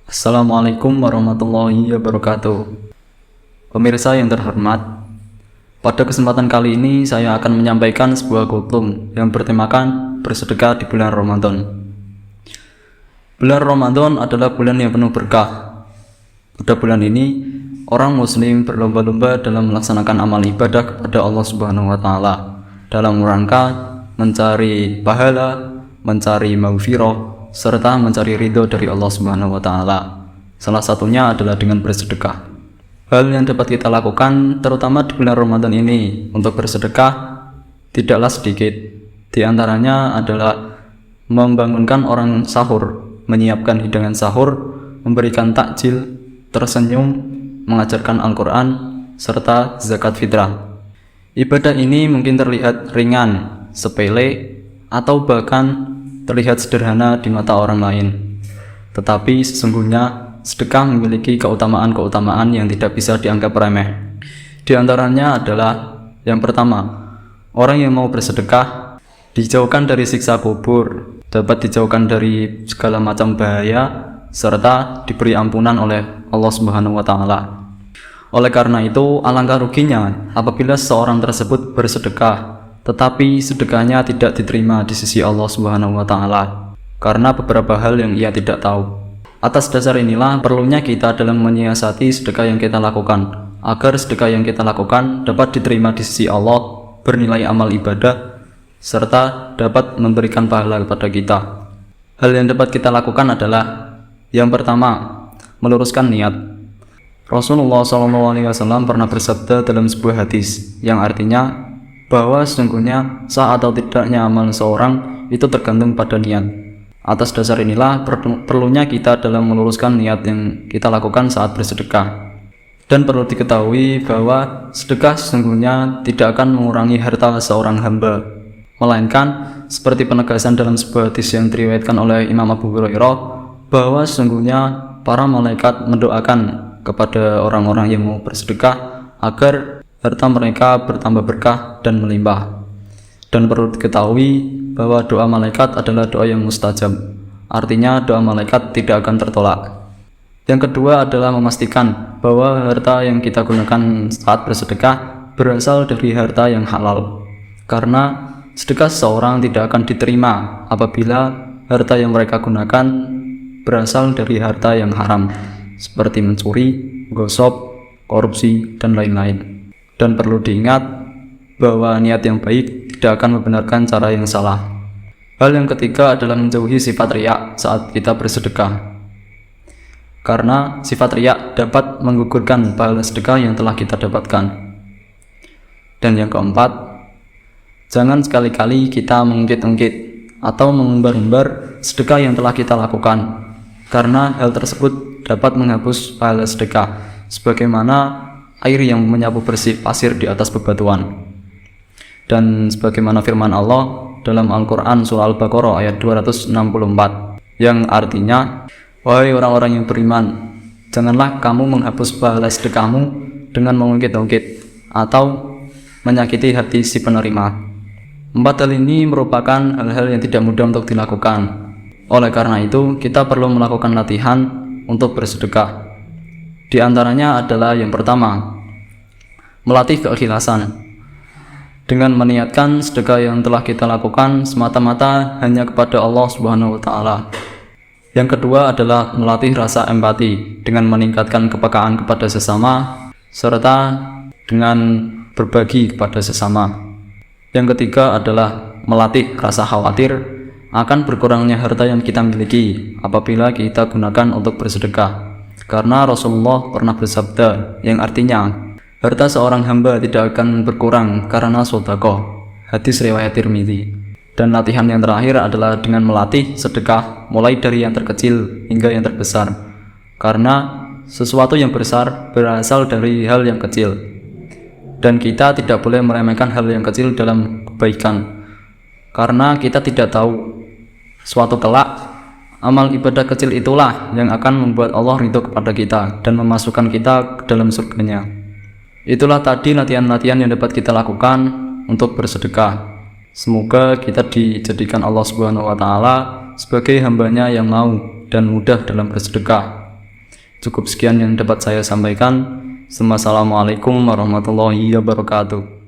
Assalamualaikum warahmatullahi wabarakatuh. Pemirsa yang terhormat, pada kesempatan kali ini saya akan menyampaikan sebuah kultum yang bertemakan bersedekah di bulan Ramadan. Bulan Ramadan adalah bulan yang penuh berkah. Pada bulan ini, orang muslim berlomba-lomba dalam melaksanakan amal ibadah kepada Allah Subhanahu wa taala dalam rangka mencari pahala, mencari maghfirah, serta mencari ridho dari Allah Subhanahu wa taala. Salah satunya adalah dengan bersedekah. Hal yang dapat kita lakukan terutama di bulan Ramadan ini untuk bersedekah tidaklah sedikit. Di antaranya adalah membangunkan orang sahur, menyiapkan hidangan sahur, memberikan takjil, tersenyum, mengajarkan Al-Quran, serta zakat fitrah. Ibadah ini mungkin terlihat ringan, sepele, atau bahkan terlihat sederhana di mata orang lain. Tetapi sesungguhnya sedekah memiliki keutamaan-keutamaan yang tidak bisa dianggap remeh. Di antaranya adalah yang pertama, orang yang mau bersedekah dijauhkan dari siksa kubur, dapat dijauhkan dari segala macam bahaya, serta diberi ampunan oleh Allah Subhanahu wa taala. Oleh karena itu, alangkah ruginya apabila seorang tersebut bersedekah tetapi sedekahnya tidak diterima di sisi Allah Subhanahu wa taala karena beberapa hal yang ia tidak tahu. Atas dasar inilah perlunya kita dalam menyiasati sedekah yang kita lakukan agar sedekah yang kita lakukan dapat diterima di sisi Allah, bernilai amal ibadah, serta dapat memberikan pahala kepada kita. Hal yang dapat kita lakukan adalah yang pertama, meluruskan niat. Rasulullah SAW pernah bersabda dalam sebuah hadis yang artinya bahwa sesungguhnya sah atau tidaknya amal seorang itu tergantung pada niat. Atas dasar inilah perlunya kita dalam meluruskan niat yang kita lakukan saat bersedekah. Dan perlu diketahui bahwa sedekah sesungguhnya tidak akan mengurangi harta seorang hamba, melainkan seperti penegasan dalam sebuah hadis yang diriwayatkan oleh Imam Abu Hurairah bahwa sesungguhnya para malaikat mendoakan kepada orang-orang yang mau bersedekah agar harta mereka bertambah berkah dan melimpah. Dan perlu diketahui bahwa doa malaikat adalah doa yang mustajab. Artinya doa malaikat tidak akan tertolak. Yang kedua adalah memastikan bahwa harta yang kita gunakan saat bersedekah berasal dari harta yang halal. Karena sedekah seseorang tidak akan diterima apabila harta yang mereka gunakan berasal dari harta yang haram, seperti mencuri, gosok, korupsi, dan lain-lain. Dan perlu diingat bahwa niat yang baik tidak akan membenarkan cara yang salah. Hal yang ketiga adalah menjauhi sifat riya saat kita bersedekah. Karena sifat riya dapat menggugurkan pahala sedekah yang telah kita dapatkan. Dan yang keempat, jangan sekali-kali kita mengungkit-ungkit atau mengumbar-umbar sedekah yang telah kita lakukan. Karena hal tersebut dapat menghapus pahala sedekah, sebagaimana air yang menyapu bersih pasir di atas bebatuan. Dan sebagaimana firman Allah dalam Al-Quran surah Al-Baqarah ayat 264 yang artinya, wahai orang-orang yang beriman, janganlah kamu menghapus pahala sedekahmu dengan mengungkit-ungkit atau menyakiti hati si penerima. Empat hal ini merupakan hal-hal yang tidak mudah untuk dilakukan. Oleh karena itu, kita perlu melakukan latihan untuk bersedekah. Di antaranya adalah yang pertama, melatih keikhlasan dengan meniatkan sedekah yang telah kita lakukan semata-mata hanya kepada Allah Subhanahu wa taala. Yang kedua adalah melatih rasa empati dengan meningkatkan kepekaan kepada sesama serta dengan berbagi kepada sesama. Yang ketiga adalah melatih rasa khawatir akan berkurangnya harta yang kita miliki apabila kita gunakan untuk bersedekah. Karena Rasulullah pernah bersabda yang artinya, harta seorang hamba tidak akan berkurang karena sedekah. Hadis riwayat Tirmidzi. Dan latihan yang terakhir adalah dengan melatih sedekah mulai dari yang terkecil hingga yang terbesar. Karena sesuatu yang besar berasal dari hal yang kecil. Dan kita tidak boleh meremehkan hal yang kecil dalam kebaikan. Karena kita tidak tahu suatu kelak amal ibadah kecil itulah yang akan membuat Allah ridho kepada kita dan memasukkan kita ke dalam surganya. Itulah tadi latihan-latihan yang dapat kita lakukan untuk bersedekah. Semoga kita dijadikan Allah Subhanahu wa taala sebagai hambanya yang mau dan mudah dalam bersedekah. Cukup sekian yang dapat saya sampaikan. Assalamualaikum warahmatullahi wabarakatuh.